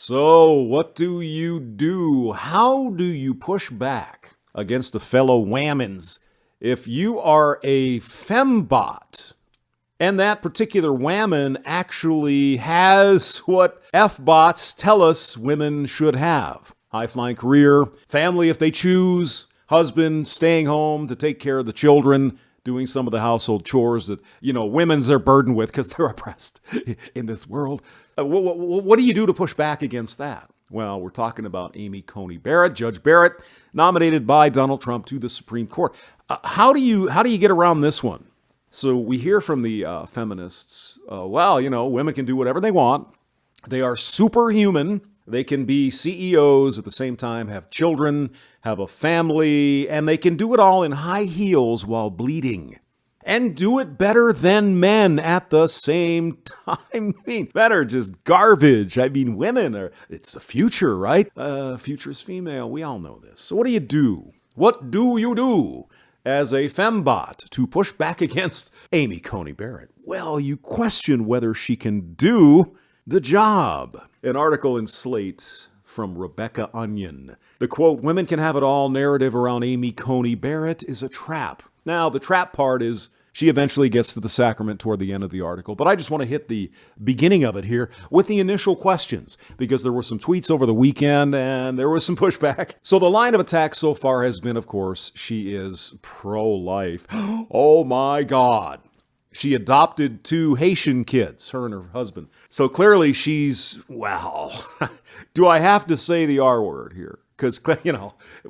So, what do you do? How do you push back against a fellow wammens if you are a fembot and that particular wammen actually has what F-bots tell us women should have? High-flying career, family if they choose, husband staying home to take care of the children, doing some of the household chores that, women's are burdened with because they're oppressed in this world. What do you do to push back against that? Well, we're talking about Amy Coney Barrett, Judge Barrett, nominated by Donald Trump to the Supreme Court. How do you get around this one? So we hear from the feminists, women can do whatever they want. They are superhuman. They can be CEOs at the same time, have children, have a family, and they can do it all in high heels while bleeding. And do it better than men at the same time. That are just garbage. Women it's the future, right? Future's female. We all know this. So what do you do? What do you do as a fembot to push back against Amy Coney Barrett? Well, you question whether she can do the job. An article in Slate from Rebecca Onion. The quote, "Women can have it all" narrative around Amy Coney Barrett is a trap. Now, the trap part is she eventually gets to the sacrament toward the end of the article, but I just want to hit the beginning of it here with the initial questions, because there were some tweets over the weekend and there was some pushback. So the line of attack so far has been, of course, she is pro-life. Oh my God. She adopted 2 Haitian kids, her and her husband. So clearly she's, do I have to say the R word here? Because,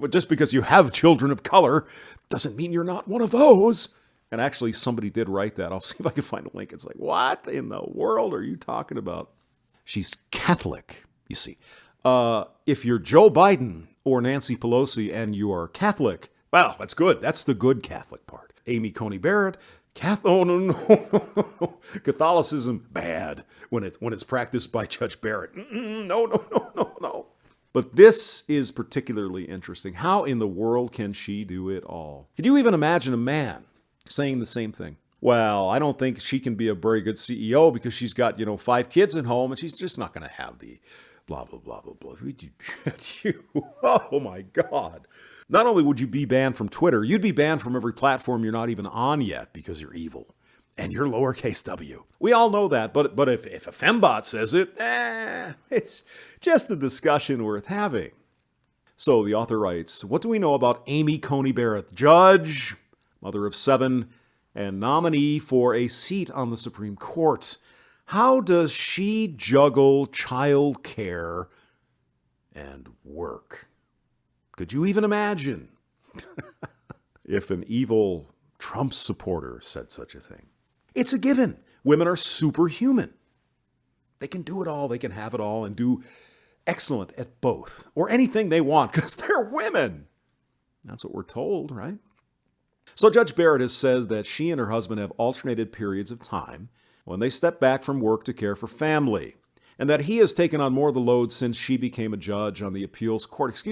just because you have children of color doesn't mean you're not one of those. And actually, somebody did write that. I'll see if I can find a link. It's like, what in the world are you talking about? She's Catholic, you see. If you're Joe Biden or Nancy Pelosi and you are Catholic, well, that's good. That's the good Catholic part. Amy Coney Barrett, no. Catholicism, bad when it's practiced by Judge Barrett. No. But this is particularly interesting. How in the world can she do it all? Can you even imagine a man saying the same thing? Well, I don't think she can be a very good CEO because she's got, 5 kids at home and she's just not going to have the blah, blah, blah, blah, blah. Oh my God. Not only would you be banned from Twitter, you'd be banned from every platform you're not even on yet because you're evil. And you're lowercase w. We all know that, but if a fembot says it, it's just a discussion worth having. So the author writes, what do we know about Amy Coney Barrett, judge, mother of 7, and nominee for a seat on the Supreme Court? How does she juggle child care and work? Could you even imagine if an evil Trump supporter said such a thing? It's a given. Women are superhuman. They can do it all. They can have it all and do excellent at both or anything they want because they're women. That's what we're told, right? So Judge Barrett has said that she and her husband have alternated periods of time when they step back from work to care for family, and that he has taken on more of the load since she became a judge on the appeals court.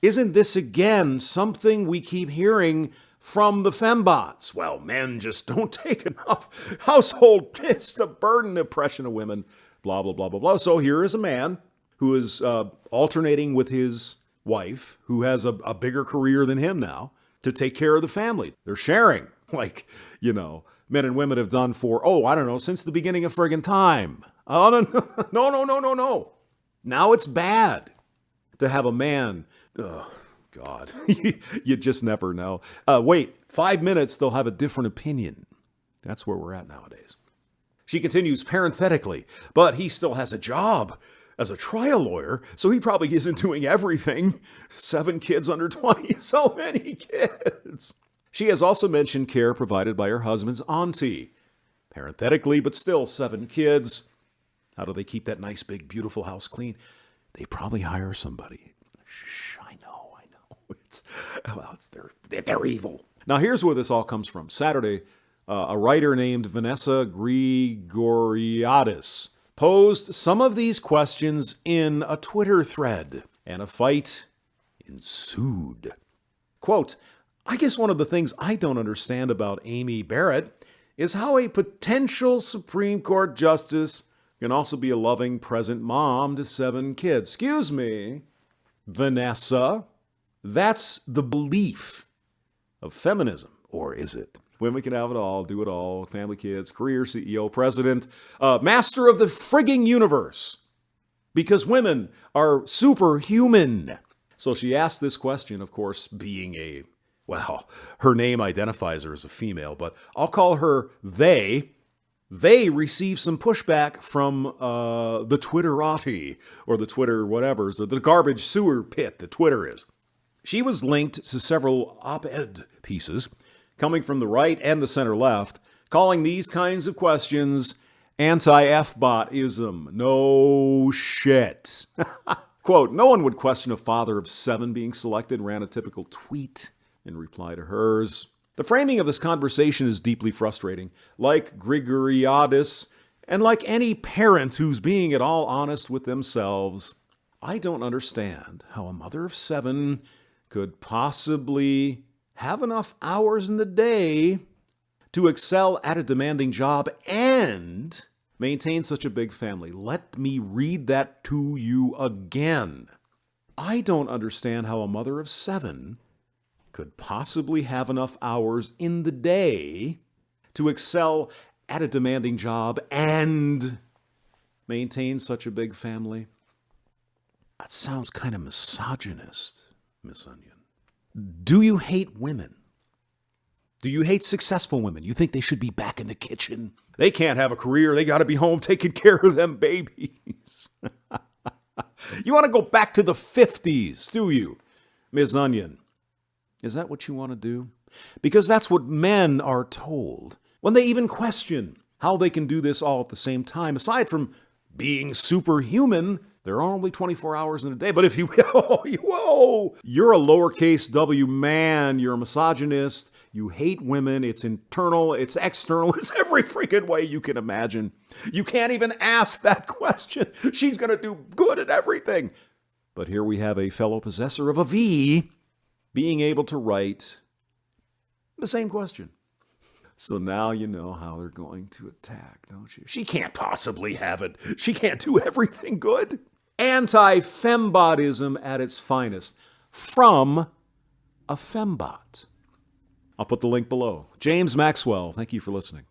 Isn't this again something we keep hearing from the fembots? Well, men just don't take enough household. It's the burden, oppression of women, blah, blah, blah, blah, blah. So here is a man who is alternating with his wife, who has a bigger career than him now, to take care of the family. They're sharing, men and women have done for, since the beginning of friggin' time. Oh, no. Now it's bad to have a man. Oh, God. You just never know. Wait, 5 minutes, they'll have a different opinion. That's where we're at nowadays. She continues parenthetically, but he still has a job as a trial lawyer, so he probably isn't doing everything. 7 kids under 20, so many kids. She has also mentioned care provided by her husband's auntie. Parenthetically, but still 7 kids. How do they keep that nice, big, beautiful house clean? They probably hire somebody. Shh, I know. They're evil. Now, here's where this all comes from. Saturday, a writer named Vanessa Grigoriadis posed some of these questions in a Twitter thread, and a fight ensued. Quote, I guess one of the things I don't understand about Amy Barrett is how a potential Supreme Court justice can also be a loving, present mom to 7 kids. Excuse me, Vanessa, that's the belief of feminism, or is it? Women can have it all, do it all, family, kids, career, CEO, president, master of the frigging universe, because women are superhuman. So she asked this question, of course, being her name identifies her as a female, but I'll call her they. They received some pushback from the Twitterati, or the Twitter whatevers, or the garbage sewer pit that Twitter is. She was linked to several op-ed pieces coming from the right and the center left, calling these kinds of questions anti-Fbotism. No shit. Quote, no one would question a father of 7 being selected, ran a typical tweet in reply to hers. The framing of this conversation is deeply frustrating. Like Grigoriadis, and like any parent who's being at all honest with themselves, I don't understand how a mother of 7 could possibly have enough hours in the day to excel at a demanding job and maintain such a big family. Let me read that to you again. I don't understand how a mother of 7 could possibly have enough hours in the day to excel at a demanding job and maintain such a big family. That sounds kind of misogynist, Miss Onion. Do you hate women? Do you hate successful women? You think they should be back in the kitchen? They can't have a career. They got to be home taking care of them babies. You want to go back to the 50s, do you, Miss Onion? Is that what you want to do? Because that's what men are told when they even question how they can do this all at the same time. Aside from being superhuman, there are only 24 hours in a day. But if you're a lowercase w man, you're a misogynist, you hate women, it's internal, it's external, it's every freaking way you can imagine. You can't even ask that question. She's going to do good at everything. But here we have a fellow possessor of a V being able to write the same question. So now you know how they're going to attack, don't you? She can't possibly have it. She can't do everything good. Anti-fembotism at its finest from a fembot. I'll put the link below. James Maxwell, thank you for listening.